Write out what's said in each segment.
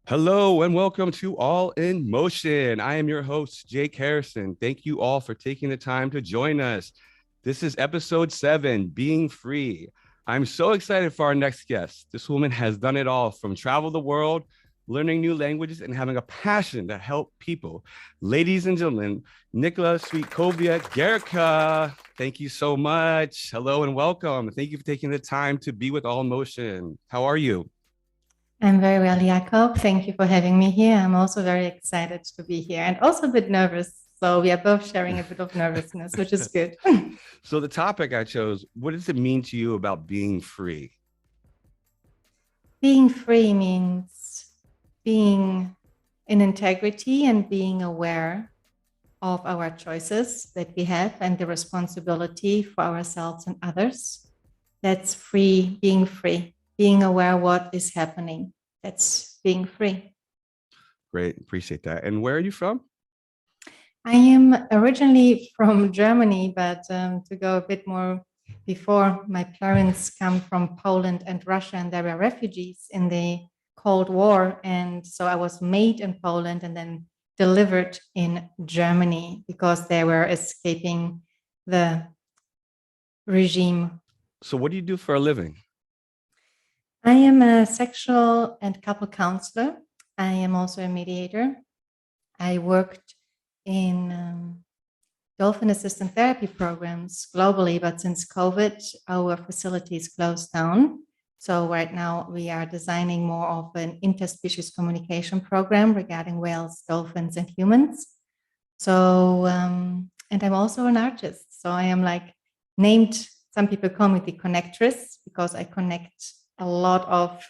Hello and welcome to All in Motion. I am your host, Jake Harrison. Thank you all for taking the time to join us. This is episode 7, Being Free. I'm so excited for our next guest. This woman has done it all from travel the world, learning new languages, and having a passion to help people. Ladies and gentlemen, Nicola Swietkowiak-Gehrke. Thank you so much. Hello and welcome. Thank you for taking the time to be with All in Motion. How are you? I'm very well, Jakob. Thank you for having me here. I'm also very excited to be here and also a bit nervous. So we are both sharing a bit of nervousness, which is good. So the topic I chose, what does it mean to you about being free? Being free means being in integrity and being aware of our choices that we have and the responsibility for ourselves and others. That's free, being aware what is happening. That's being free. Great, appreciate that. And where are you from? I am originally from Germany, but to go a bit more before, my parents come from Poland and Russia, and they were refugees in the Cold War. And so I was made in Poland and then delivered in Germany because they were escaping the regime. So what do you do for a living? I am a sexual and couple counselor. I am also a mediator. I worked in dolphin assistant therapy programs globally, but since COVID, our facilities closed down. So right now we are designing more of an interspecies communication program regarding whales, dolphins, and humans. So, and I'm also an artist. So I am like named, some people call me the connectress because I connect a lot of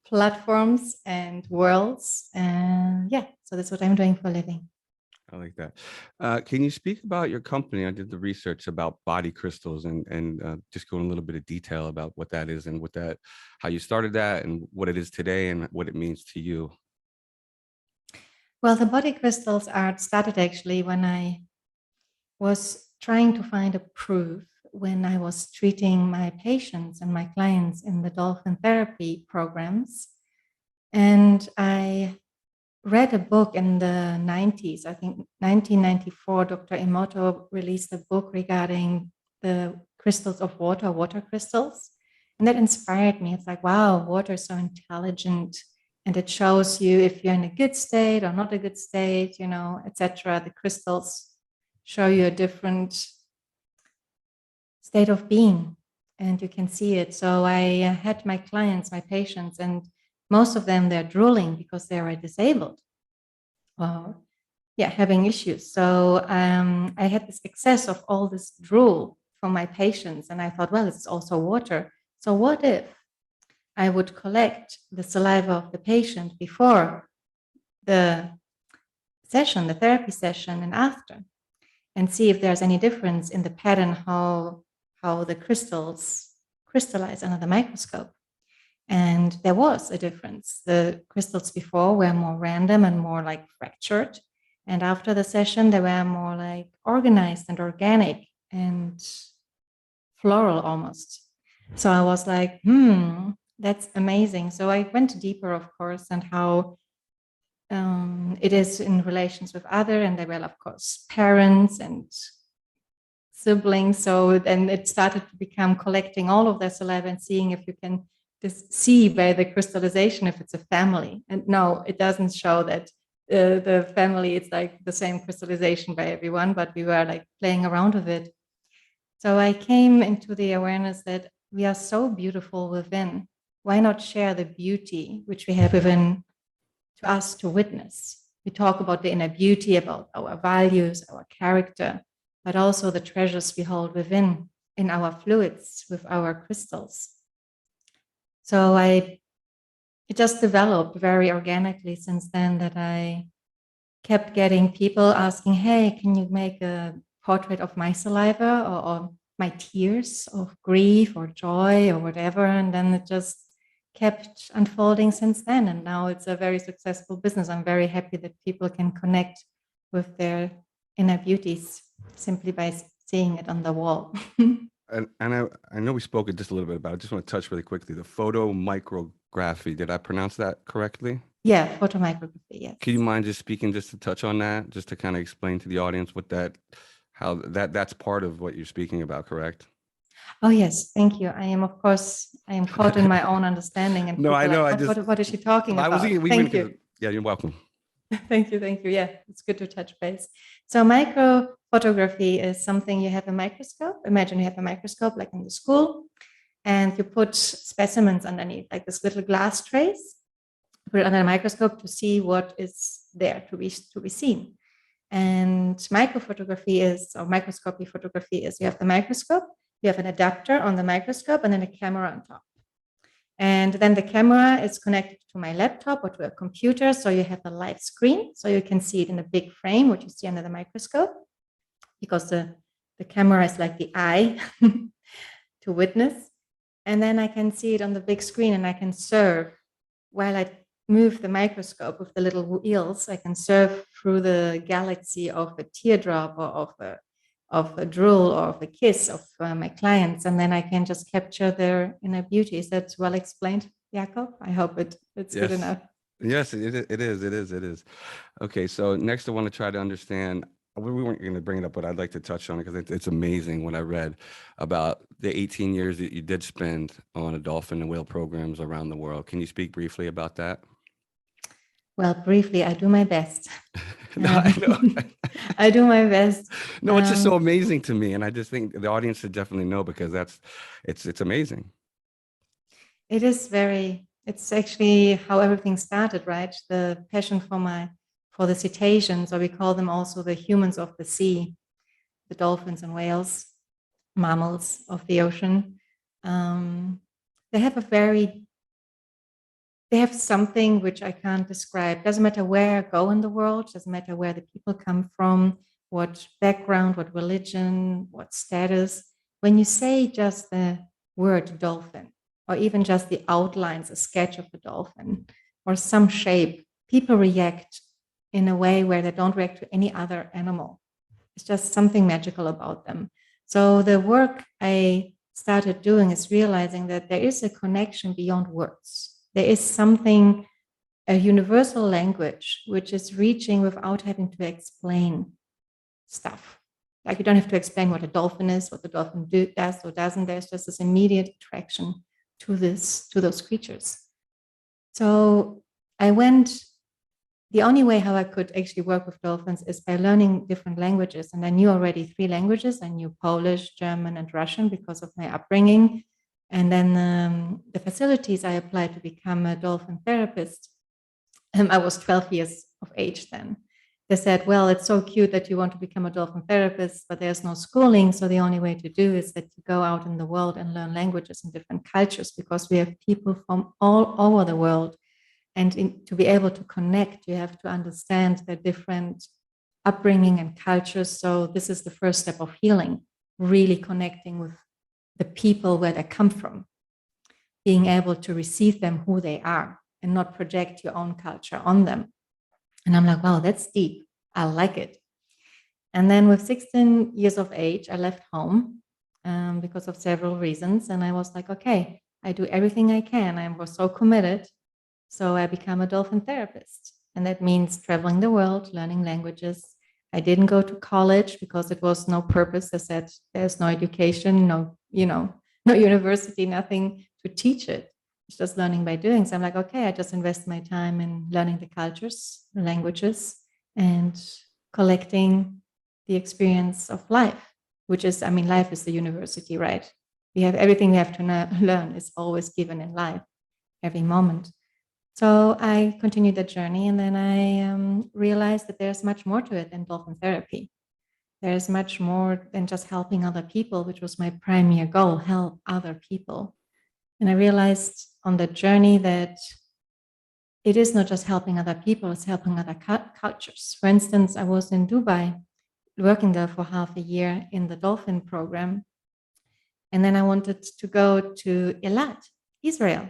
platforms and worlds. And yeah, so that's what I'm doing for a living. I like that. Can you speak about your company? I did the research about body crystals and just go in a little bit of detail about what that is and how you started that and what it is today and what it means to you. Well, the body crystals art started actually when I was trying to find a proof when I was treating my patients and my clients in the dolphin therapy programs. And I read a book in the 90s, I think 1994, Dr. Emoto released a book regarding the crystals of water, water crystals. And that inspired me. It's like, wow, water is so intelligent. And it shows you if you're in a good state or not a good state, etc. The crystals show you a different state of being and you can see it. So I had my clients, my patients, and most of them, they're drooling because they are disabled or having issues. So I had this excess of all this drool from my patients. And I thought, well, it's also water. So what if I would collect the saliva of the patient before the session, the therapy session, and after, and see if there's any difference in the pattern, how the crystals crystallize under the microscope. And there was a difference. The crystals before were more random and more like fractured. And after the session, they were more like organized and organic and floral almost. So I was like, that's amazing. So I went deeper, of course, and how it is in relations with other, and they were, of course, parents and siblings. So then it started to become collecting all of their saliva and seeing if you can just see by the crystallization if it's a family. And no, it doesn't show that the family, it's like the same crystallization by everyone, but we were like playing around with it. So I came into the awareness that we are so beautiful within. Why not share the beauty which we have within to us to witness? We talk about the inner beauty, about our values, our character, but also the treasures we hold within in our fluids with our crystals. So it just developed very organically since then that I kept getting people asking, hey, can you make a portrait of my saliva or my tears of grief or joy or whatever? And then it just kept unfolding since then. And now it's a very successful business. I'm very happy that people can connect with their inner beauties simply by seeing it on the wall. And I know we spoke just a little bit about it. I just want to touch really quickly. The photo micrography. Did I pronounce that correctly? Yeah, photomicrography, yes. Can you mind just speaking, just to touch on that, just to kind of explain to the audience what that, how that's part of what you're speaking about, correct? Oh, yes, thank you. I am, of course, I am caught in my own understanding, and No, people I are know. like, I just, what is she talking I was about? even Thank because, you. yeah, you're welcome. Thank you. Thank you. Yeah, it's good to touch base. So micro photography is something you have a microscope. Imagine you have a microscope like in the school, and you put specimens underneath, like this little glass trays, put it under a microscope to see what is there to be seen. And microphotography is, or microscopy photography is, you have the microscope, you have an adapter on the microscope, and then a camera on top. And then the camera is connected to my laptop or to a computer. So you have a live screen. So you can see it in a big frame, what you see under the microscope, because the camera is like the eye to witness. And then I can see it on the big screen, and I can serve while I move the microscope with the little wheels. I can surf through the galaxy of a teardrop or of a drool or of a kiss of my clients, and then I can just capture their inner beauty. Is that well explained, Jakob? I hope it's good Yes. enough. Yes, it is. Okay, so next I want to try to understand. We weren't going to bring it up, but I'd like to touch on it because it's amazing what I read about the 18 years that you did spend on a dolphin and whale programs around the world. Can you speak briefly about that? Well, briefly, I do my best. No, I know. I do my best. No, it's just so amazing to me, and I just think the audience should definitely know because it's amazing. It is very, it's actually how everything started, right? The passion for the cetaceans, or we call them also the humans of the sea, the dolphins and whales, mammals of the ocean. Um, they have a very, they have something which I can't describe. Doesn't matter where I go in the world, doesn't matter where the people come from, what background, what religion, what status. When you say just the word dolphin, or even just the outlines, a sketch of a dolphin, or some shape, people react in a way where they don't react to any other animal. It's just something magical about them. So the work I started doing is realizing that there is a connection beyond words. There is something, a universal language, which is reaching without having to explain stuff. Like you don't have to explain what a dolphin is, what the dolphin does or doesn't. There's just this immediate attraction to those creatures. So I went, the only way how I could actually work with dolphins is by learning different languages. And I knew already 3 languages. I knew Polish, German, and Russian because of my upbringing. And then the facilities I applied to become a dolphin therapist, I was 12 years of age then. They said, well, it's so cute that you want to become a dolphin therapist, but there's no schooling. So the only way to do is that you go out in the world and learn languages in different cultures, because we have people from all over the world. And to be able to connect, you have to understand their different upbringing and cultures. So this is the first step of healing, really connecting with the people where they come from, being able to receive them who they are and not project your own culture on them. And I'm like, wow, that's deep. I like it. And then with 16 years of age, I left home because of several reasons. And I was like, okay, I do everything I can. I was so committed. So I became a dolphin therapist. And that means traveling the world, learning languages. I didn't go to college because it was no purpose. I said, there's no education, no, no university, nothing to teach it. It's just learning by doing. So I'm like, okay, I just invest my time in learning the cultures, the languages, and collecting the experience of life, which is, I mean, life is the university, right? We have everything we have to learn is always given in life, every moment. So I continued the journey, and then I realized that there's much more to it than dolphin therapy. There's much more than just helping other people, which was my primary goal, help other people. And I realized on the journey that it is not just helping other people, it's helping other cultures. For instance, I was in Dubai working there for half a year in the dolphin program. And then I wanted to go to Eilat, Israel.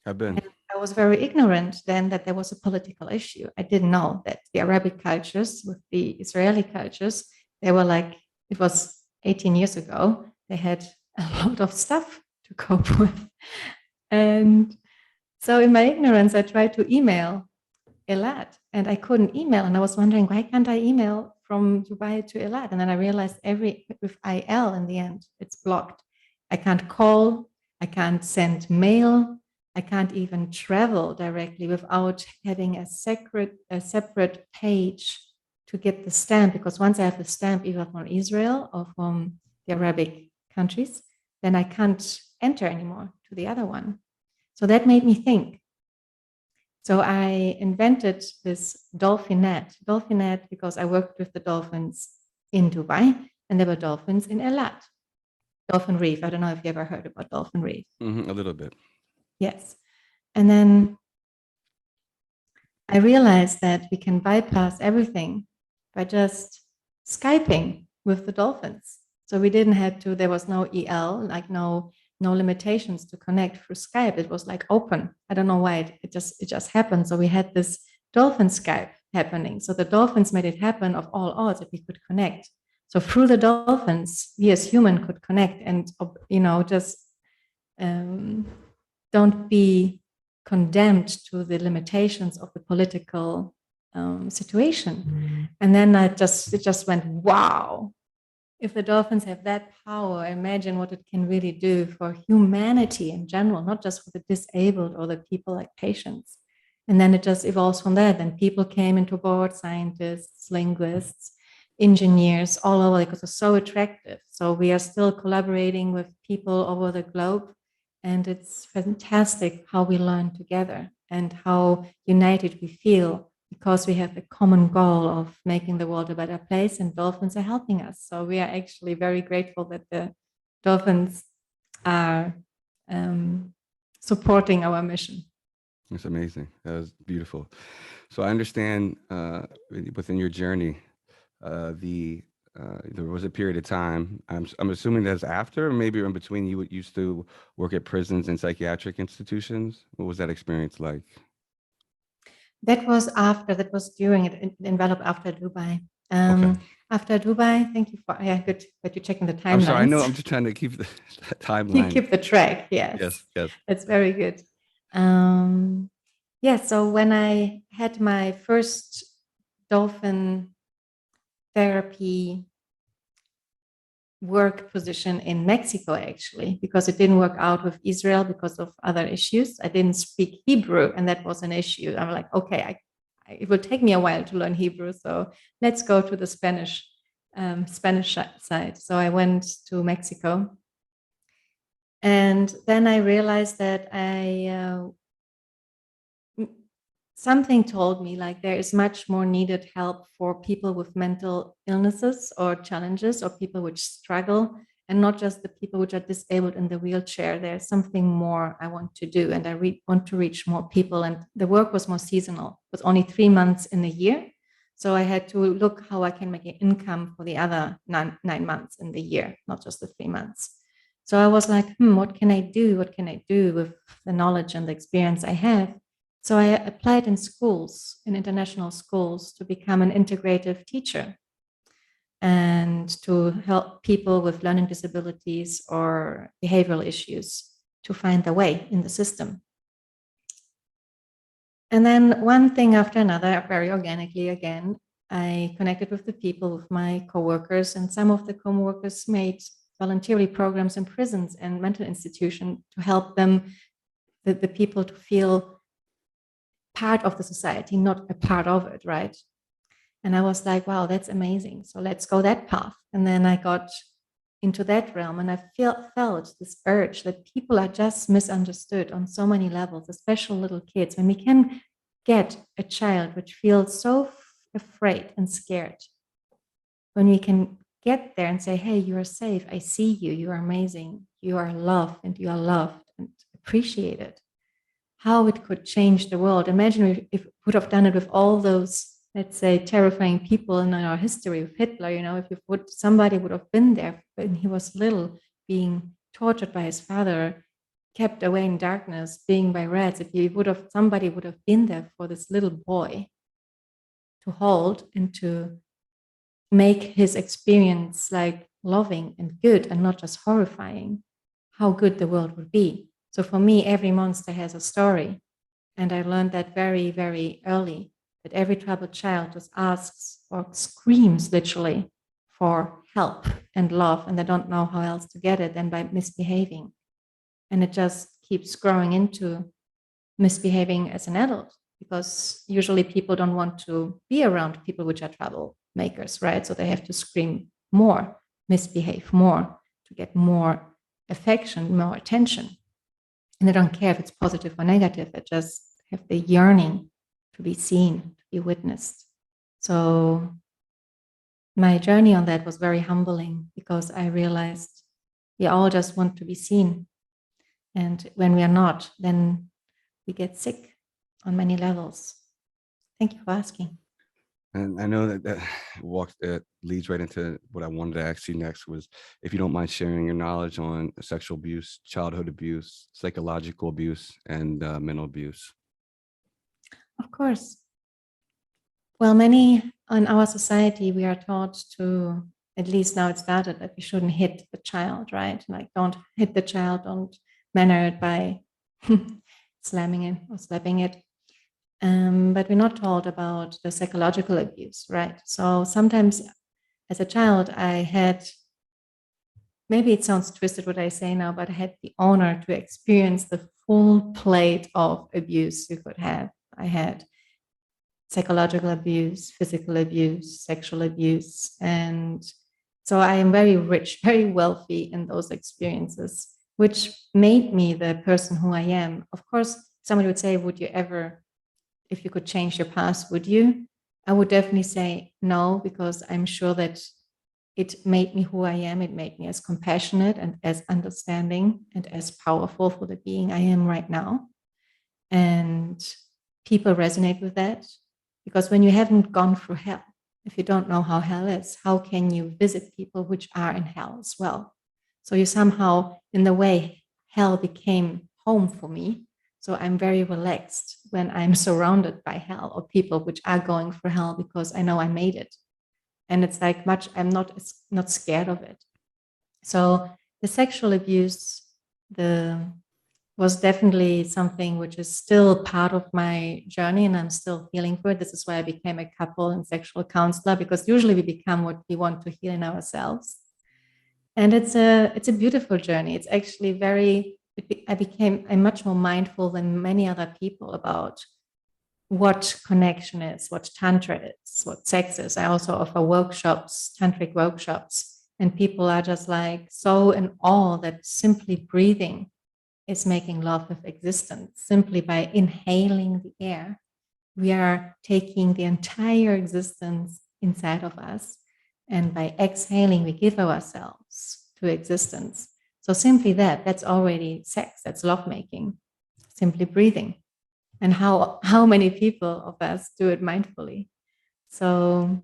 I've been. And I was very ignorant then that there was a political issue. I didn't know that the Arabic cultures with the Israeli cultures, they were like, it was 18 years ago, they had a lot of stuff to cope with. And So in my ignorance, I tried to email Eilat and I couldn't email. And I was wondering, why can't I email from Dubai to Eilat? And then I realized with IL in the end, it's blocked. I can't call, I can't send mail, I can't even travel directly without having a separate page to get the stamp. Because once I have the stamp, either from Israel or from the Arabic countries, then I can't enter anymore to the other one. So that made me think. So I invented this dolphinet because I worked with the dolphins in Dubai and there were dolphins in Eilat. Dolphin Reef. I don't know if you ever heard about Dolphin Reef. A little bit. Yes. And then I realized that we can bypass everything by just Skyping with the dolphins. So we didn't have to, there was no EL, like no limitations to connect through Skype. It was like open. I don't know why it just happened. So we had this dolphin Skype happening. So the dolphins made it happen of all odds that we could connect. So through the dolphins, we as human could connect and, just don't be condemned to the limitations of the political situation. And then it just went, wow. If the dolphins have that power, imagine what it can really do for humanity in general, not just for the disabled or the people like patients. And then it just evolves from there. Then people came into board, scientists, linguists, engineers, all over, because it's so attractive. So we are still collaborating with people over the globe. And it's fantastic how we learn together and how united we feel because we have the common goal of making the world a better place, and dolphins are helping us. So we are actually very grateful that the dolphins are supporting our mission. It's amazing. That was beautiful. So I understand within your journey, there was a period of time, I'm assuming that's after, or maybe in between, you used to work at prisons and psychiatric institutions. What was that experience like? That was during it enveloped after Dubai. Okay. After Dubai, thank you good that you're checking the timelines. I'm sorry, I know, I'm just trying to keep the timeline. You keep the track, yes. Yes. That's very good. So when I had my first dolphin therapy work position in Mexico, actually, because it didn't work out with Israel because of other issues. I didn't speak Hebrew, and that was an issue. I'm like, okay, it will take me a while to learn Hebrew, so let's go to the Spanish side. So I went to Mexico, and then I realized that something told me like there is much more needed help for people with mental illnesses or challenges or people which struggle, and not just the people which are disabled in the wheelchair. There's something more I want to do, and I want to reach more people. And the work was more seasonal. It was only 3 months in a year. So I had to look how I can make an income for the other 9 months in the year, not just the 3 months. So I was like, what can I do? What can I do with the knowledge and the experience I have? So I applied in schools, in international schools, to become an integrative teacher and to help people with learning disabilities or behavioral issues to find their way in the system. And then one thing after another, very organically again, I connected with the people, with my coworkers, and some of the coworkers made voluntary programs in prisons and mental institutions to help them, the people, to feel part of the society, not a part of it, right? And I was like, wow, that's amazing. So let's go that path. And then I got into that realm, and I felt this urge that people are just misunderstood on so many levels, especially little kids. When we can get a child which feels so afraid and scared, when we can get there and say, hey, you are safe, I see you, you are amazing, you are loved, and you are loved and appreciated, how it could change the world. Imagine if we would have done it with all those, let's say, terrifying people in our history with Hitler. If somebody would have been there when he was little, being tortured by his father, kept away in darkness, being by rats. Somebody would have been there for this little boy to hold and to make his experience like loving and good and not just horrifying, how good the world would be. So for me, every monster has a story. And I learned that very, very early, that every troubled child just asks or screams literally for help and love, and they don't know how else to get it than by misbehaving. And it just keeps growing into misbehaving as an adult, because usually people don't want to be around people which are troublemakers, right? So they have to scream more, misbehave more to get more affection, more attention. And they don't care if it's positive or negative. They just have the yearning to be seen, to be witnessed. So my journey on that was very humbling, because I realized we all just want to be seen. And when we are not, then we get sick on many levels. Thank you for asking. And I know that leads right into what I wanted to ask you next, was if you don't mind sharing your knowledge on sexual abuse, childhood abuse, psychological abuse, and mental abuse. Of course. Well, many in our society, we are taught to, at least now it started, that we shouldn't hit the child, right? Like, don't hit the child, don't manner it by slamming it or slapping it. But we're not told about the psychological abuse, right? So sometimes as a child, I had, maybe it sounds twisted what I say now, but I had the honor to experience the full plate of abuse you could have. I had psychological abuse, physical abuse, sexual abuse. And so I am very rich, very wealthy in those experiences, which made me the person who I am. Of course, somebody would say, would you ever, if you could change your past, would you? I would definitely say no, because I'm sure that it made me who I am. It made me as compassionate and as understanding and as powerful for the being I am right now. And people resonate with that, because when you haven't gone through hell, if you don't know how hell is, how can you visit people which are in hell as well? So you somehow, in the way, hell became home for me. So I'm very relaxed when I'm surrounded by hell or people which are going through hell, because I know I made it. And it's like I'm not scared of it. So the sexual abuse, was definitely something which is still part of my journey, and I'm still healing for it. This is why I became a couple and sexual counselor, because usually we become what we want to heal in ourselves. And it's a beautiful journey. It's actually I'm much more mindful than many other people about what connection is, what tantra is, what sex is. I also offer workshops, tantric workshops, and people are just like so in awe that simply breathing is making love with existence. Simply by inhaling the air, we are taking the entire existence inside of us. And by exhaling, we give ourselves to existence. So simply that's already sex, that's lovemaking, simply breathing. And how many people of us do it mindfully? So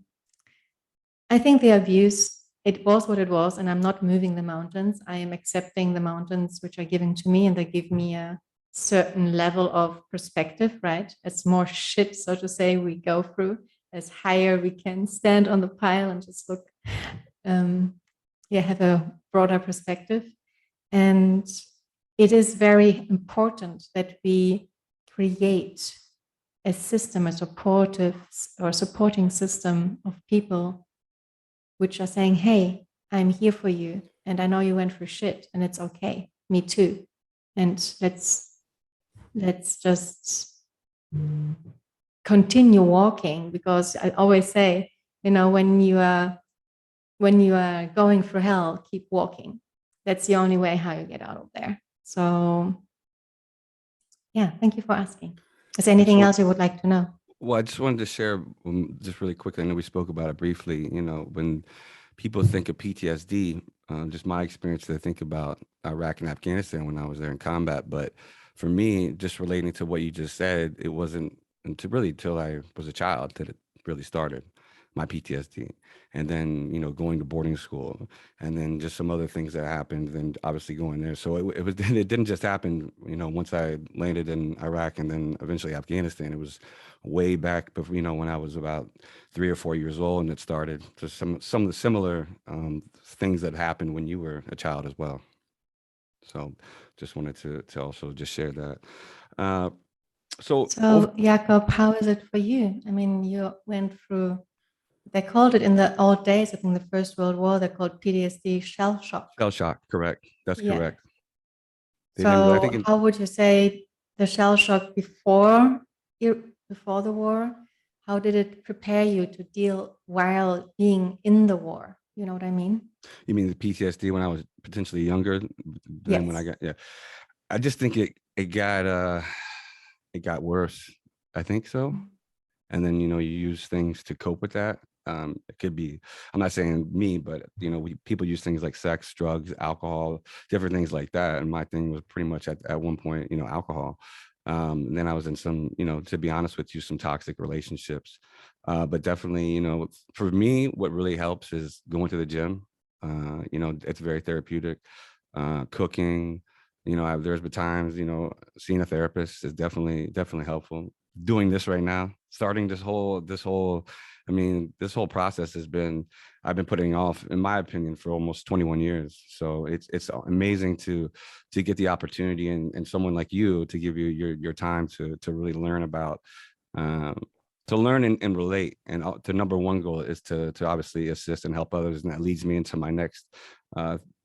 I think the abuse, it was what it was, and I'm not moving the mountains. I am accepting the mountains which are given to me, and they give me a certain level of perspective, right? As more shit, so to say, we go through, as higher we can stand on the pile and just look, have a broader perspective. And it is very important that we create a system, a supporting system of people which are saying, hey, I'm here for you. And I know you went through shit, and it's okay. Me too. And let's just continue walking, because I always say, when you are going through hell, keep walking. That's the only way how you get out of there. So yeah, thank you for asking. Is there anything else you would like to know? Well, I just wanted to share just really quickly. I know we spoke about it briefly. When people think of PTSD, just my experience, they think about Iraq and Afghanistan when I was there in combat. But for me, just relating to what you just said, it wasn't until I was a child that it really started, my PTSD. And then, going to boarding school, and then just some other things that happened, and obviously going there. So it didn't just happen, once I landed in Iraq and then eventually Afghanistan. It was way back, but when I was about 3 or 4 years old, and it started. Just some of the similar things that happened when you were a child as well. So just wanted to also just share that. So So, Jakob, how is it for you? I mean, you went through, they called it in the old days, I think the First World War, they called PTSD shell shock. shell shock, correct? That's Yeah. correct. They didn't really. I So, think. how would you say the shell shock before the war? How did it prepare you to deal while being in the war? You know what I mean? You mean the PTSD when I was potentially younger than when I Yes. got? Yeah, I just think it got worse. I think so. And then you use things to cope with that. It could be, I'm not saying me, but people use things like sex, drugs, alcohol, different things like that. And my thing was pretty much at one point, alcohol. And then I was in some, to be honest with you, some toxic relationships. But definitely, for me, what really helps is going to the gym. It's very therapeutic. Cooking, there's been times, seeing a therapist is definitely helpful. Doing this right now, starting this whole process I've been putting off, in my opinion, for almost 21 years. So it's amazing to get the opportunity and someone like you to give you your time to really learn about, um, to learn and relate. And the number one goal is to obviously assist and help others. And that leads me into my next,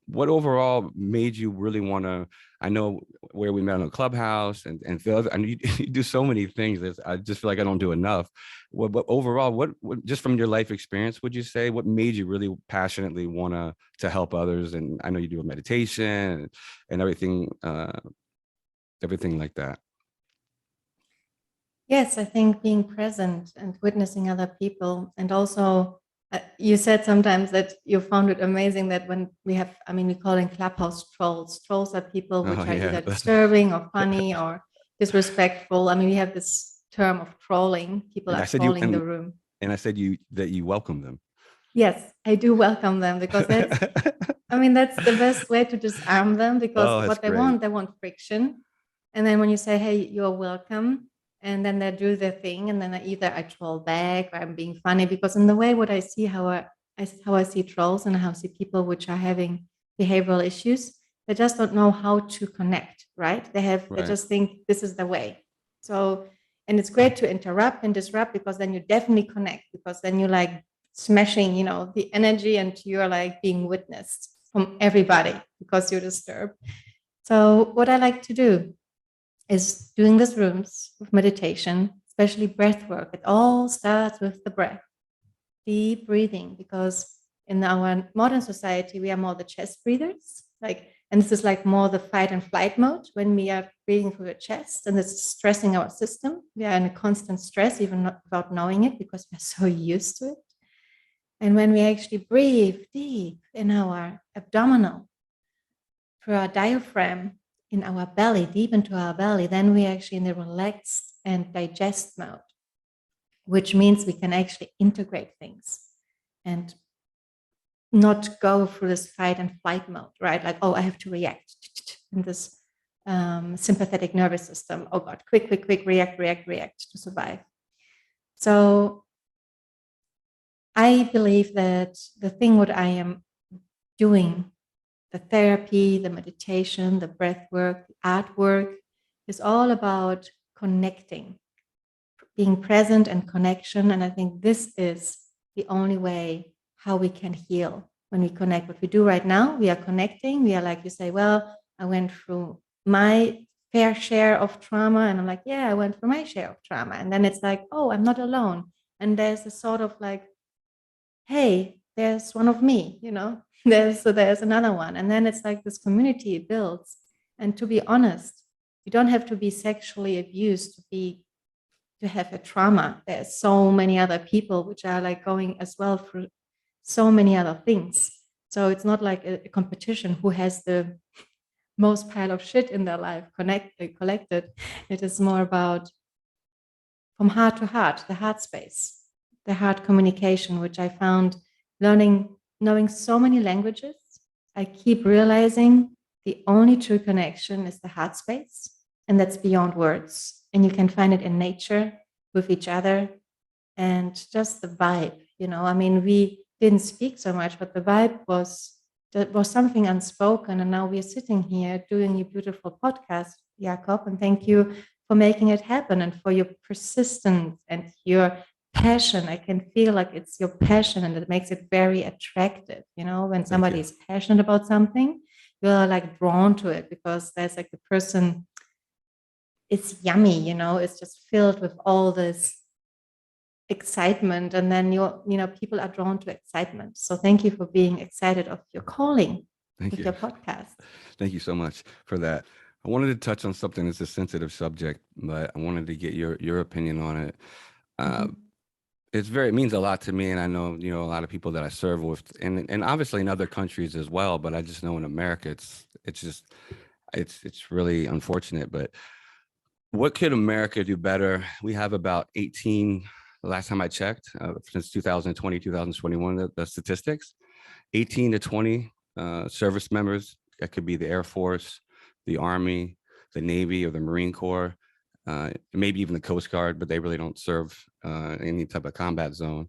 what overall made you really want to, I know where we met in a clubhouse and Phil, and you do so many things that I just feel like I don't do enough. But overall, what just from your life experience, would you say what made you really passionately want to help others? And I know you do a meditation and everything like that. Yes, I think being present and witnessing other people, and also you said sometimes that you found it amazing that when we have, I mean, we call in Clubhouse trolls. Trolls are people Oh which are yeah. either disturbing or funny or disrespectful. I mean, we have this term of trolling. People and I are said you trolling the and room. and I said you welcome them. Yes, I do welcome them because that's, I mean, that's the best way to disarm them because Oh, that's what great. they want friction. And then when you say, hey, you're welcome, and then they do their thing, and then either I troll back or I'm being funny because in the way what I see, how I see trolls and how I see people which are having behavioral issues, they just don't know how to connect, right? They Right. just think this is the way. So, and it's great to interrupt and disrupt because then you definitely connect because then you like smashing, the energy and you're like being witnessed from everybody because you're disturbed. So what I like to do is doing these rooms with meditation, especially breath work. It all starts with the breath, deep breathing, because in our modern society, we are more the chest breathers. And this is like more the fight and flight mode when we are breathing through the chest and it's stressing our system. We are in a constant stress, even without knowing it, because we're so used to it. And when we actually breathe deep in our abdominal, through our diaphragm, in our belly, deep into our belly, then we're actually in the relaxed and digest mode, which means we can actually integrate things and not go through this fight and flight mode, right? Like, oh, I have to react in this sympathetic nervous system. Oh God, quick, react to survive. So I believe that the thing what I am doing, the therapy, the meditation, the breath work, the artwork, is all about connecting, being present and connection. And I think this is the only way how we can heal when we connect. What we do right now, we are connecting. We are like, you say, well, I went through my fair share of trauma. And I'm like, yeah, I went through my share of trauma. And then it's like, oh, I'm not alone. And there's a sort of like, hey, there's one of me, there's another one. And then it's like this community builds. And to be honest, you don't have to be sexually abused to have a trauma. There's so many other people which are like going as well through so many other things. So it's not like a competition who has the most pile of shit in their life collected. It is more about from heart to heart, the heart space, the heart communication, which I found knowing so many languages. I keep realizing the only true connection is the heart space, and that's beyond words. And you can find it in nature with each other and just the vibe. I mean, we didn't speak so much, but the vibe was something unspoken. And now we're sitting here doing a beautiful podcast, Jakob, and thank you for making it happen and for your persistence and your passion. I can feel like it's your passion, and it makes it very attractive. When somebody is passionate about something, you're like drawn to it because there's like the person, it's yummy, it's just filled with all this excitement, and then people are drawn to excitement. So thank you for being excited of your calling with your podcast. Thank you so much for that. I wanted to touch on something that's a sensitive subject, but I wanted to get your opinion on it. It means a lot to me, and I know a lot of people that I serve with, and obviously in other countries as well. But I just know in America, it's really unfortunate. But what could America do better? We have about 18. The last time I checked, since 2020, 2021, the statistics, 18 to 20 service members. That could be the Air Force, the Army, the Navy, or the Marine Corps. Maybe even the Coast Guard, but they really don't serve any type of combat zone.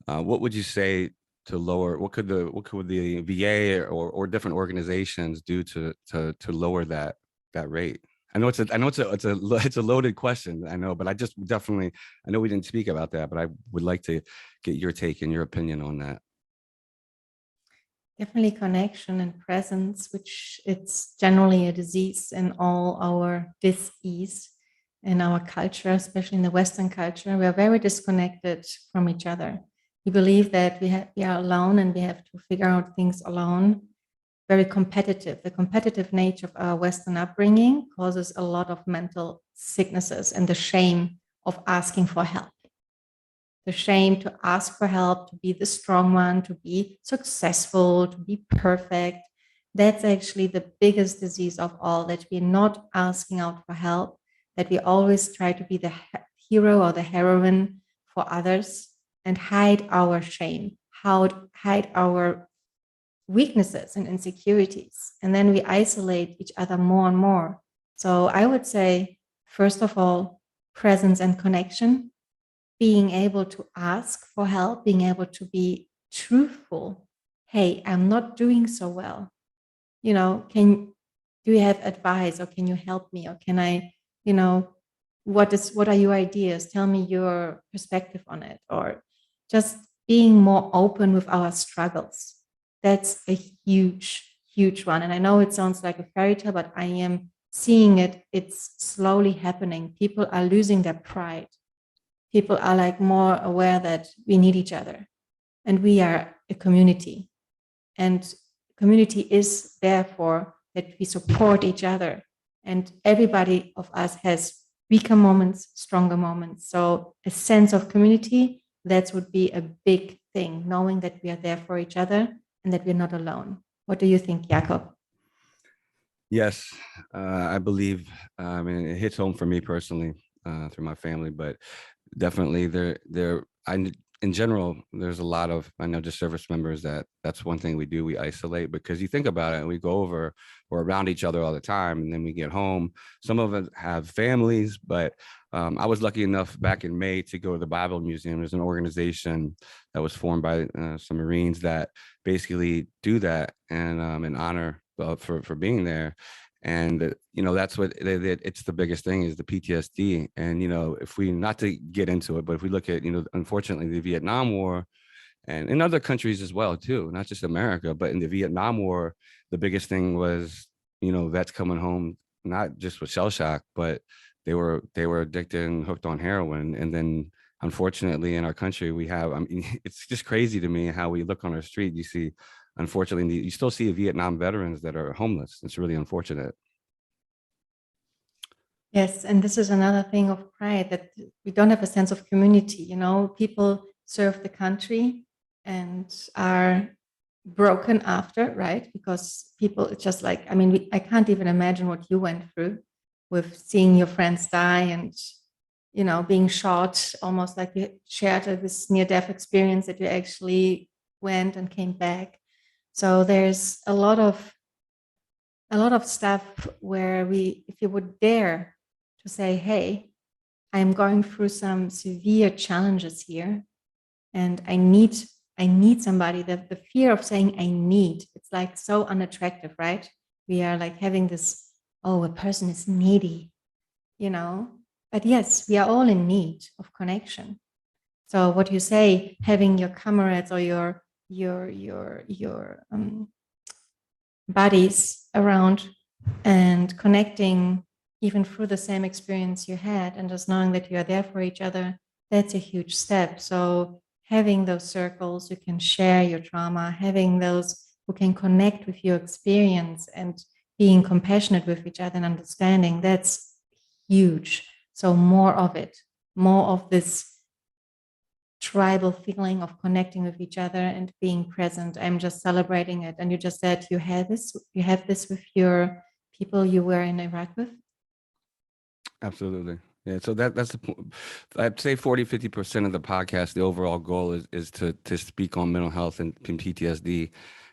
What would you say to lower? What could the VA or different organizations do to lower that rate? I know it's a loaded question. I know, but I know we didn't speak about that, but I would like to get your take and your opinion on that. Definitely connection and presence, which it's generally a disease in all our dis-ease. In our culture, especially in the Western culture, we are very disconnected from each other. We believe that we are alone and we have to figure out things alone. Very competitive. The competitive nature of our Western upbringing causes a lot of mental sicknesses and the shame of asking for help. The shame to ask for help, to be the strong one, to be successful, to be perfect. That's actually the biggest disease of all, that we're not asking out for help, that we always try to be the hero or the heroine for others and hide our shame, hide our weaknesses and insecurities. And then we isolate each other more and more. So I would say, first of all, presence and connection, being able to ask for help, being able to be truthful. Hey, I'm not doing so well. Do you have advice, or can you help me? Or can I, what are your ideas? Tell me your perspective on it. Or just being more open with our struggles. That's a huge, huge one. And I know it sounds like a fairy tale, but I am seeing it. It's slowly happening. People are losing their pride. People are like more aware that we need each other and we are a community. And community is therefore that we support each other, and everybody of us has weaker moments, stronger moments. So a sense of community, that would be a big thing, knowing that we are there for each other and that we're not alone. What do you think, Jakob? Yes, I believe, it hits home for me personally through my family, but definitely in general, there's a lot of, I know, just service members that's one thing we do. We isolate, because you think about it, and we go over or around each other all the time, and then we get home. Some of us have families, but I was lucky enough back in May to go to the Bible Museum. There's an organization that was formed by some Marines that basically do that, and in honor for being there. And that's what it's the biggest thing, is the PTSD. And if we, not to get into it, but if we look at unfortunately the Vietnam War, and in other countries as well too, not just America, but in the Vietnam War, the biggest thing was vets coming home not just with shell shock, but they were addicted and hooked on heroin. And then unfortunately in our country we have, it's just crazy to me how we look on our street, you see, unfortunately, you still see Vietnam veterans that are homeless. It's really unfortunate. Yes, and this is another thing of pride, that we don't have a sense of community. People serve the country and are broken after, right? Because people, it's just like, I can't even imagine what you went through with seeing your friends die and, being shot, almost like you shared this near-death experience, that you actually went and came back. So there's a lot of stuff where if you would dare to say, hey, I'm going through some severe challenges here, and I need somebody. The fear of saying I need, it's like so unattractive, right? We are like having this, oh, a person is needy, But yes, we are all in need of connection. So what you say, having your comrades or your buddies around and connecting even through the same experience you had, and just knowing that you are there for each other, that's a huge step. So having those circles, you can share your trauma, having those who can connect with your experience and being compassionate with each other and understanding, that's huge. So more of it, more of this tribal feeling of connecting with each other and being present. I'm just celebrating it. And you just said you have this with your people you were in Iraq with. Absolutely. Yeah. So that's the point. I'd say 40-50% of the podcast, the overall goal is to speak on mental health and PTSD,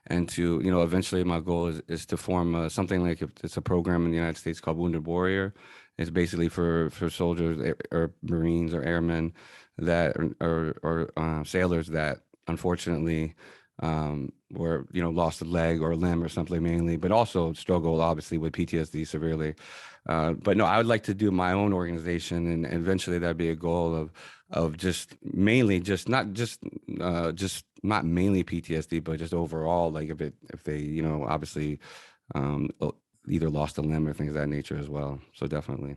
and to, eventually my goal is to form something like, it's a program in the United States called Wounded Warrior. It's basically for soldiers or Marines or airmen that or sailors that unfortunately were, lost a leg or a limb or something mainly, but also struggle obviously with PTSD severely. But no, I would like to do my own organization, and eventually that'd be a goal of just mainly just not mainly PTSD, but just overall, like if they obviously um, either lost a limb or things of that nature as well. So definitely.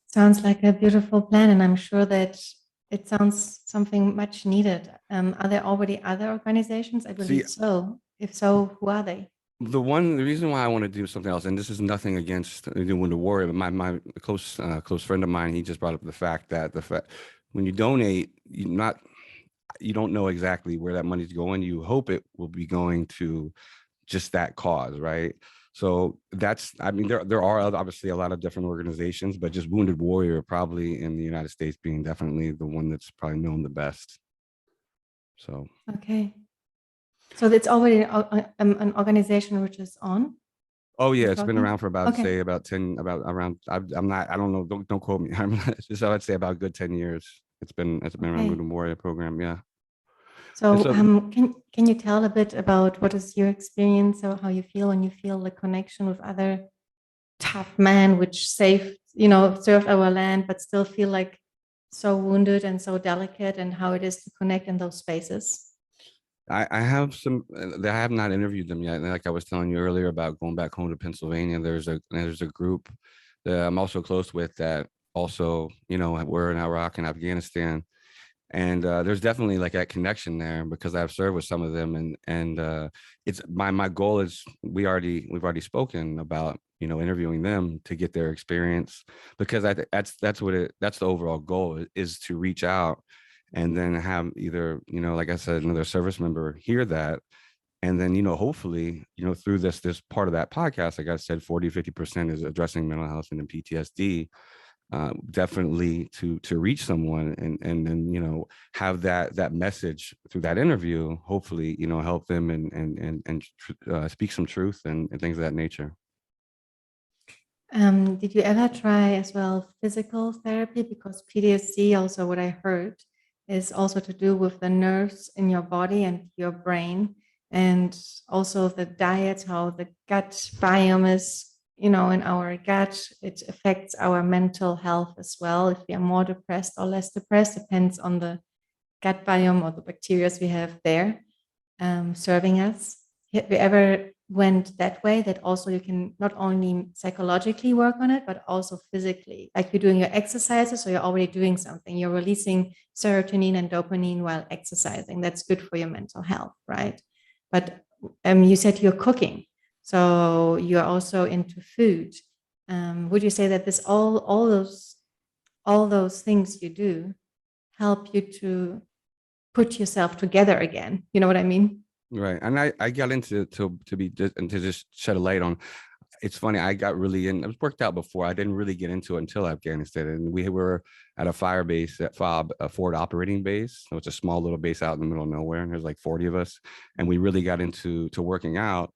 Sounds like a beautiful plan, and I'm sure that it sounds something much needed. Are there already other organizations? I See, believe so. If so, who are they? the reason why I want to do something else, and this is nothing against doing the warrior, but my close friend of mine, he just brought up the fact that when you donate, you don't know exactly where that money's going. You hope it will be going to just that cause, right? So I mean, there are obviously a lot of different organizations, but just Wounded Warrior probably in the United States being definitely the one that's probably known the best. So Okay. So it's already an organization which is on. oh yeah, You're it's been talking? around for about Okay. say about 10 about around I'm not I don't know, don't quote me. I'm just I would say about a good 10 years. It's been around Okay. Wounded Warrior program, yeah. And So so can you tell a bit about what is your experience or how you feel when you feel the connection with other tough men which served our land, but still feel like so wounded and so delicate, and how it is to connect in those spaces? I have some I have not interviewed them yet. And like I was telling you earlier about going back home to Pennsylvania, there's a group that I'm also close with that also, we're in Iraq and Afghanistan. And there's definitely like that connection there because I've served with some of them, and it's my goal is we've already spoken about interviewing them to get their experience, because I think that's the overall goal is to reach out and then have either like I said, another service member hear that, and then hopefully through this part of that podcast, like I said, 40-50% is addressing mental health and then PTSD, definitely to reach someone, and then have that message through that interview, hopefully help them and speak some truth and things of that nature. Did you ever try as well physical therapy? Because PTSD, also what I heard, is also to do with the nerves in your body and your brain, and also the diet, how the gut biome is, in our gut. It affects our mental health as well. If we are more depressed or less depressed, depends on the gut biome or the bacteria we have there serving us. Have you ever went that way, that also you can not only psychologically work on it, but also physically, like you're doing your exercises, so you're already doing something, you're releasing serotonin and dopamine while exercising, that's good for your mental health, right? But you said you're cooking, so you're also into food. Would you say that this all those things you do help you to put yourself together again? You know what I mean? Right. And I got into and to just shed a light on, it's funny, I got really in, it was worked out before. I didn't really get into it until Afghanistan. And we were at a fire base at FOB, a forward operating base. So it's a small little base out in the middle of nowhere. And there's like 40 of us. And we really got into working out.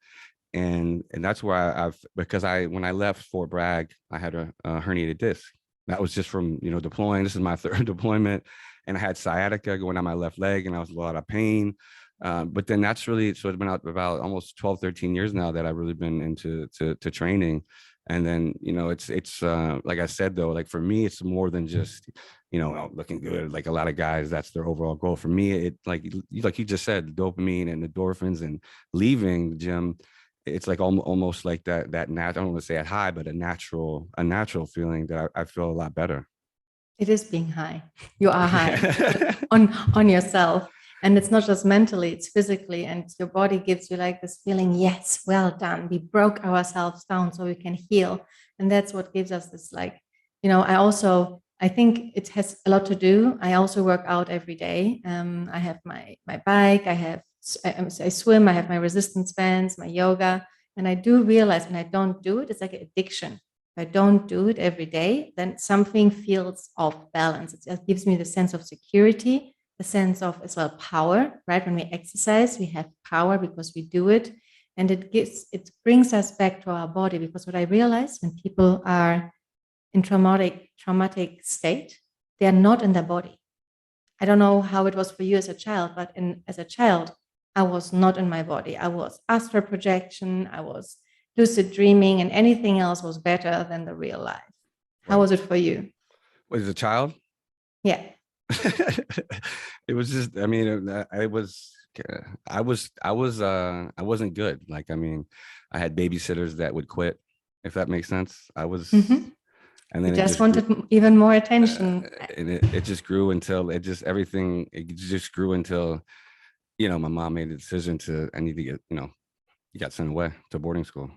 And that's where because when I left Fort Bragg, I had a herniated disc. That was just from deploying. This is my third deployment, and I had sciatica going down my left leg, and I was in a lot of pain. But then that's really, so it's been out about almost 12, 13 years now that I've really been into training. And then, it's like I said, though, like for me, it's more than just, looking good. Like a lot of guys, that's their overall goal. For me, it like you just said, dopamine and endorphins and leaving the gym. It's like almost like that I don't want to say it high, but a natural feeling that I feel a lot better. It is being high. You are high on yourself. And it's not just mentally, it's physically. And your body gives you like this feeling, yes, well done. We broke ourselves down so we can heal. And that's what gives us this, like, I think it has a lot to do. I also work out every day. I have my bike, I swim, I have my resistance bands, my yoga. And I do realize when I don't do it, it's like an addiction. If I don't do it every day, then something feels off balance. It gives me the sense of security, the sense of as well power, right? When we exercise, we have power because we do it. And it brings us back to our body, because what I realize when people are in traumatic state, they are not in their body. I don't know how it was for you as a child, but as a child, I was not in my body. I was astral projection, I was lucid dreaming, and anything else was better than the real life. How was it for you? Was a child? Yeah. It was just, I mean, I wasn't good. Like, I mean, I had babysitters that would quit, if that makes sense. And then you just wanted even more attention. And it just grew until it just grew until, my mom made the decision I need to get, you got sent away to boarding school.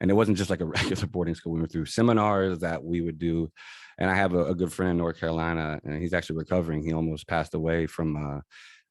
And it wasn't just like a regular boarding school. We went through seminars that we would do. And I have a good friend in North Carolina, and he's actually recovering. He almost passed away from,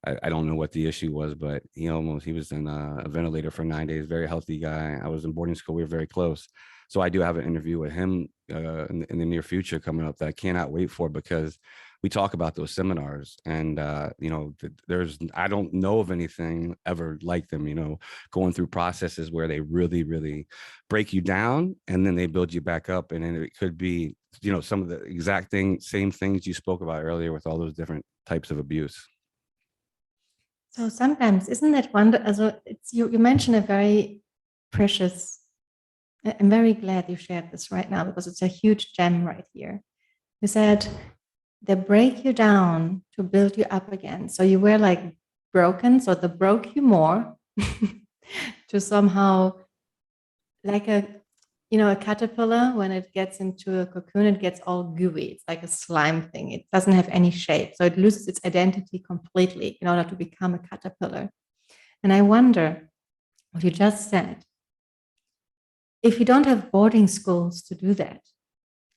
I don't know what the issue was, but he was in a ventilator for 9 days, very healthy guy. I was in boarding school. We were very close. So I do have an interview with him in the near future coming up that I cannot wait for, because we talk about those seminars, and I don't know of anything ever like them, going through processes where they really, really break you down and then they build you back up. And then it could be, some of the same things you spoke about earlier with all those different types of abuse. So sometimes, isn't that wonder? Also, you mentioned a very precious. I'm very glad you shared this right now, because it's a huge gem right here. You said they break you down to build you up again. So you were like broken, so they broke you more to somehow, like a caterpillar, when it gets into a cocoon, it gets all gooey. It's like a slime thing. It doesn't have any shape. So it loses its identity completely in order to become a caterpillar. And I wonder what you just said. If you don't have boarding schools to do that,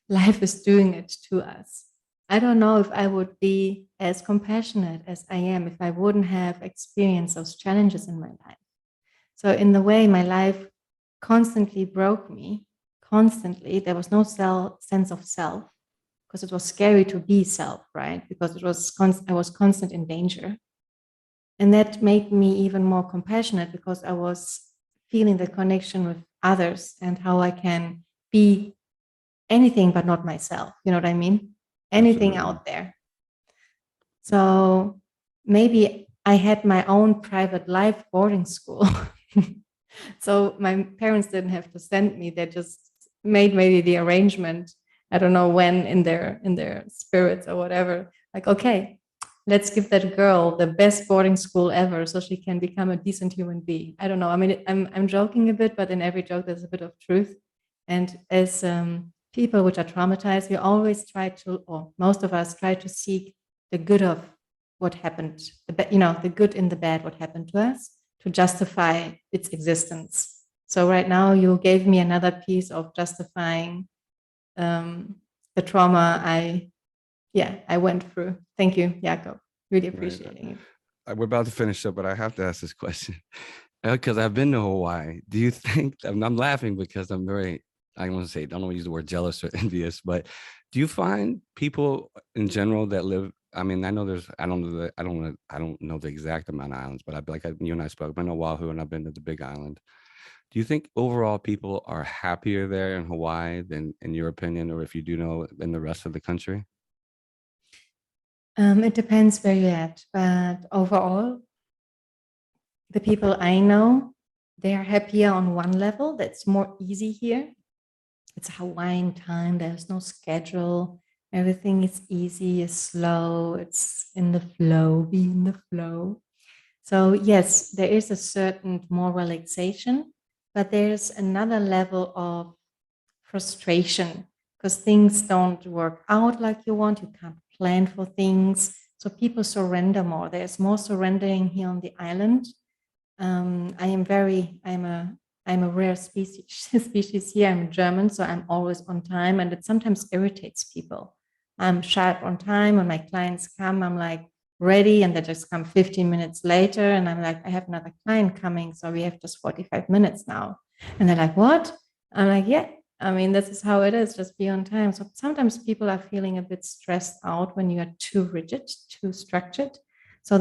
life is doing it to us. I don't know if I would be as compassionate as I am if I wouldn't have experienced those challenges in my life. So in the way, my life constantly broke me, constantly. There was no sense of self, because it was scary to be self, right? Because I was constant in danger. And that made me even more compassionate, because I was feeling the connection with others and how I can be anything but not myself. You know what I mean? Anything Absolutely. out there. So maybe I had my own private life boarding school. So my parents didn't have to send me. They just made maybe the arrangement. I don't know when, in their spirits or whatever. Like, okay, let's give that girl the best boarding school ever so she can become a decent human being. I don't know. I mean, I'm joking a bit, but in every joke there's a bit of truth. And as people which are traumatized, we always try to, or most of us try to seek the good of what happened, the good in the bad, what happened to us, to justify its existence. So right now you gave me another piece of justifying the trauma I went through. Thank you, Jakob. Really appreciating it. We're about to finish up, but I have to ask this question because I've been to Hawaii. Do you think, I'm laughing because I want to say, I don't want to use the word jealous or envious, but do you find people in general that live, I mean, I know I don't know the exact amount of islands, but I've like you and I spoke, I've been to Oahu and I've been to the Big Island. Do you think overall people are happier there in Hawaii than, in your opinion, or if you do know, in the rest of the country? It depends where you're at, but overall, the people I know, they are happier on one level. That's more easy here. It's Hawaiian time. There's no schedule. Everything is easy, is slow. It's in the flow, be in the flow. So yes, there is a certain more relaxation, but there's another level of frustration because things don't work out like you want. You can't plan for things. So people surrender more. There's more surrendering here on the island. I'm a rare species here. I'm German, so I'm always on time, and it sometimes irritates people. I'm sharp on time. When my clients come, I'm like ready, and they just come 15 minutes later, and I'm like, I have another client coming, so we have just 45 minutes now. And they're like, what? I'm like, yeah. I mean, this is how it is. Just be on time. So sometimes people are feeling a bit stressed out when you are too rigid, too structured. So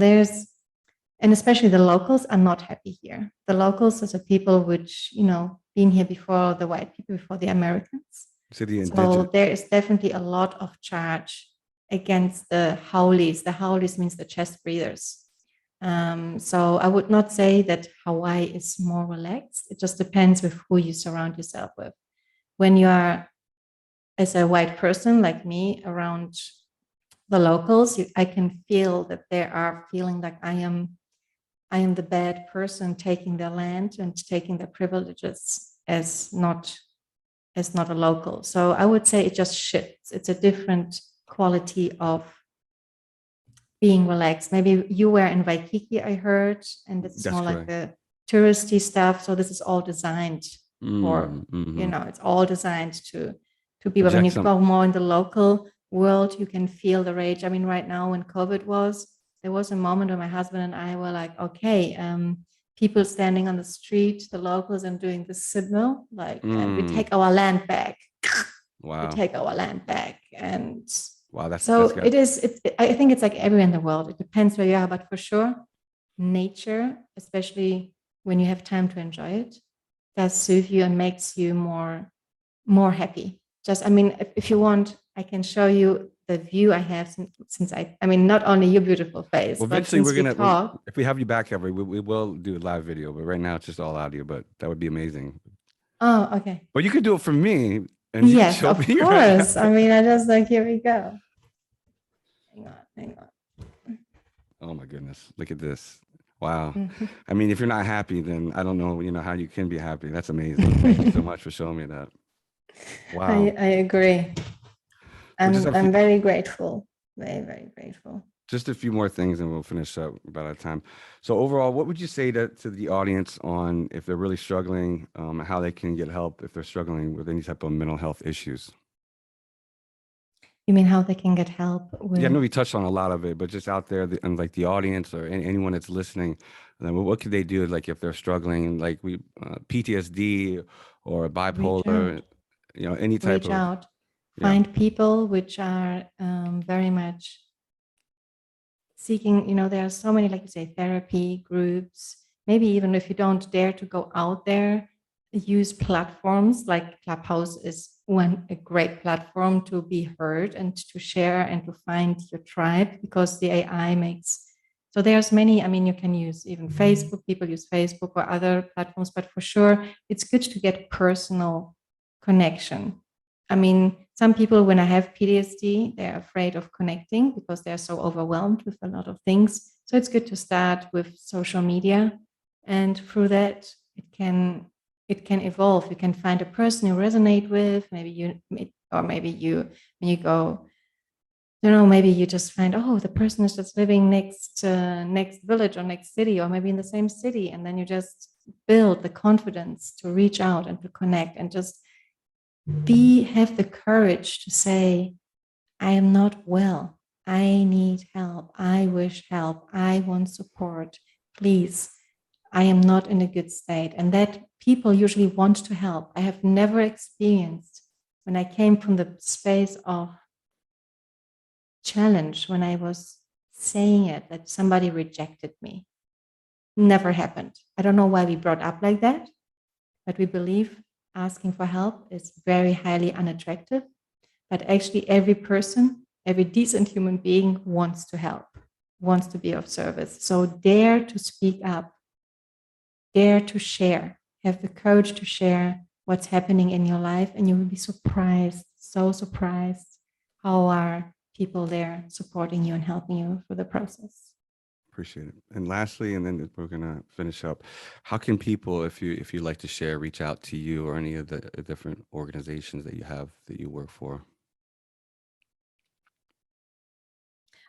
and especially the locals are not happy here. The locals are the people which, been here before the white people, before the Americans. So there is definitely a lot of charge against the howlies. The howlies means the chest breathers. So I would not say that Hawaii is more relaxed. It just depends with who you surround yourself with. When you are, as a white person like me, around the locals, I can feel that they are feeling like I am the bad person taking their land and taking their privileges as not a local. So I would say it just shifts. It's a different quality of being relaxed. Maybe you were in Waikiki, I heard, and this is more like the touristy stuff. So this is all designed for, it's all designed to be. But when you go more in the local world, you can feel the rage. I mean, right now when COVID was, there was a moment when my husband and I were like, okay, people standing on the street, the locals, and doing the signal, like, and we take our land back. Wow. We take our land back. And wow, I think it's like everywhere in the world. It depends where you are, but for sure, nature, especially when you have time to enjoy it, does soothe you and makes you more happy. If you want, I can show you the view I have since not only your beautiful face. Well, eventually if we have you back ever, we will do a live video, but right now it's just all audio, but that would be amazing. Oh, okay. But you could do it for me. And yes, of course. I just like, here we go. Hang on. Oh my goodness. Look at this. Wow. I mean, if you're not happy, then I don't know, how you can be happy. That's amazing. Thank you so much for showing me that. Wow. I agree. I'm very grateful. Very, very grateful. Just a few more things and we'll finish up about our time. So overall, what would you say to the audience on if they're really struggling, how they can get help if they're struggling with any type of mental health issues? You mean how they can get help? Yeah, I know we touched on a lot of it, but just out there and like the audience or anyone that's listening, what could they do? Like if they're struggling, like PTSD or bipolar, any type Reach out. Find people which are very much seeking, there are so many, like you say, therapy groups. Maybe even if you don't dare to go out there, use platforms like Clubhouse is a great platform to be heard and to share and to find your tribe, because the AI makes, so there's many, you can use even Facebook, people use Facebook or other platforms, but for sure, it's good to get personal connection. Some people, when I have PTSD, they're afraid of connecting because they're so overwhelmed with a lot of things. So it's good to start with social media, and through that, it can evolve. You can find a person you resonate with. Maybe you, when you go, maybe you just find, the person is just living next village or next city, or maybe in the same city, and then you just build the confidence to reach out and to connect and just have the courage to say, I am not well. I need help. I wish help. I want support. Please, I am not in a good state. And that people usually want to help. I have never experienced, when I came from the space of challenge, when I was saying it, that somebody rejected me. Never happened. I don't know why we brought up like that, but we believe asking for help is very highly unattractive. But actually every person, every decent human being wants to help, wants to be of service. So dare to speak up, dare to share, have the courage to share what's happening in your life, and you will be surprised, so surprised, how are people there supporting you and helping you through the process. Appreciate it. And lastly, and then we're gonna finish up. How can people, if you like to share, reach out to you or any of the different organizations that you have that you work for?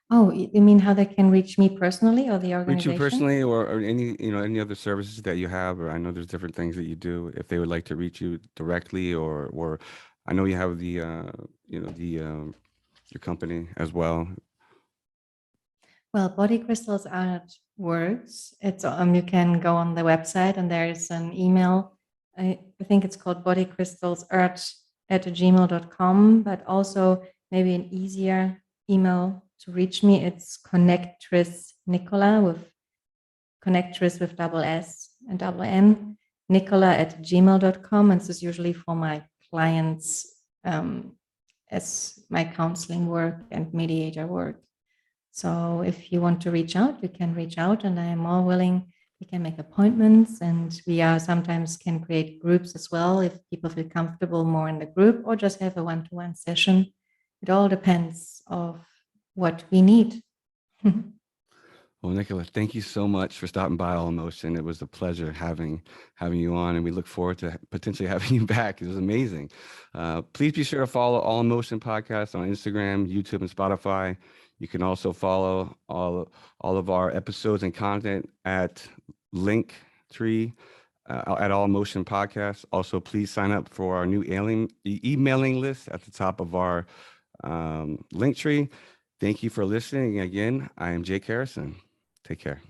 Oh, you mean how they can reach me personally or the Reach you organization? personally, or any any other services that you have, or I know there's different things that you do. If they would like to reach you directly, or I know you have the the your company as well. Well, body crystals aren't words. It's you can go on the website and there is an email. I think it's called bodycrystalsart@gmail.com, but also maybe an easier email to reach me. It's connectress Nicola with connectress with double S and double N, Nicola@gmail.com. And this is usually for my clients as my counseling work and mediator work. So if you want to reach out, you can reach out, and I am more willing. We can make appointments, and we are sometimes can create groups as well if people feel comfortable more in the group, or just have a one-to-one session. It all depends of what we need. Well, Nicola, thank you so much for stopping by All Emotion. It was a pleasure having you on, and we look forward to potentially having you back. It was amazing. Please be sure to follow All Emotion Podcast on Instagram, YouTube, and Spotify. You can also follow all of our episodes and content at Linktree at All Emotion Podcast. Also, please sign up for our new emailing list at the top of our Linktree. Thank you for listening. Again, I am Jake Harrison. Take care.